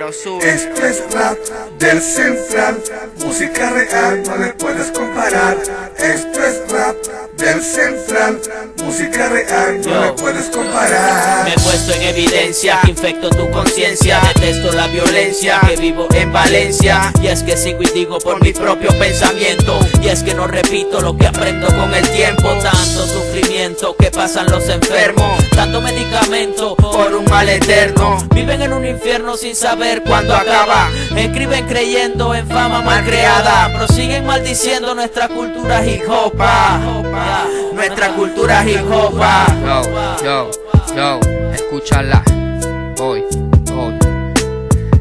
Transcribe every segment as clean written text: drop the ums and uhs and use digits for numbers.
Sendero Sur. Esto es rap del Central, música real, no le puedes comparar. Esto es rap del Central, música real, no le puedes comparar. Me he puesto en evidencia, que infecto tu conciencia. Detesto la violencia, que vivo en Valencia. Y es que sigo y digo por mi propio pensamiento. Y es que no repito lo que aprendo con el tiempo. Tanto sufrimiento que pasan los enfermos, tanto medicamento por un mal eterno. Viven en un infierno sin saber cuándo acaba. Escriben creyendo en fama mal creada. Prosiguen maldiciendo nuestra cultura hip hop. Nuestra cultura hip hop. Yo, escúchala. Hoy.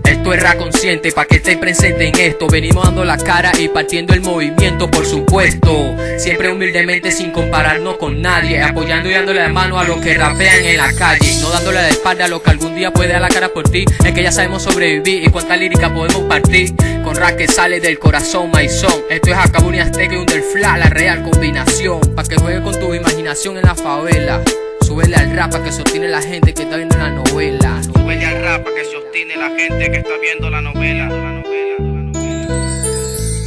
Esto es rap consciente, pa' que estés presente en esto. Venimos dando la cara y partiendo el movimiento, por supuesto. Siempre humildemente sin compararnos con nadie, apoyando y dándole la mano a los que rapean en la calle, no dándole la espalda a los que algún día puede dar la cara por ti. Es que ya sabemos sobrevivir y cuánta lírica podemos partir. Con rap que sale del corazón, maizón. Esto es Acabuni Azteca y Underfla, la real combinación. Pa' que juegue con tu imaginación en la favela. Súbele al rap pa' que sostiene la gente que está viendo la novela. Súbele al rap pa' que sostiene la gente que está viendo la novela.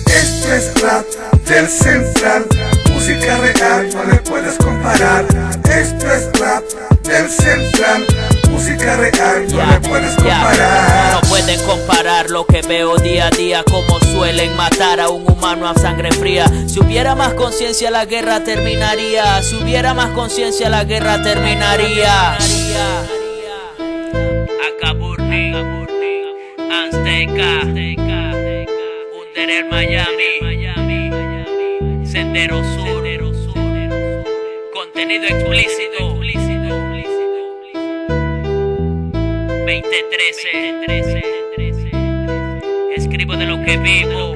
Esto es rap del Central, música real, no le puedes comparar. Esto es rap del Central, música real, no le puedes comparar. No pueden comparar lo que veo día a día, como suelen matar a un humano a sangre fría. Si hubiera más conciencia la guerra terminaría. Si hubiera más conciencia la guerra terminaría. Acabuni Azteca, Under Miami, Sendero Sur, contenido explícito, 2013. Escribo de lo que vivo.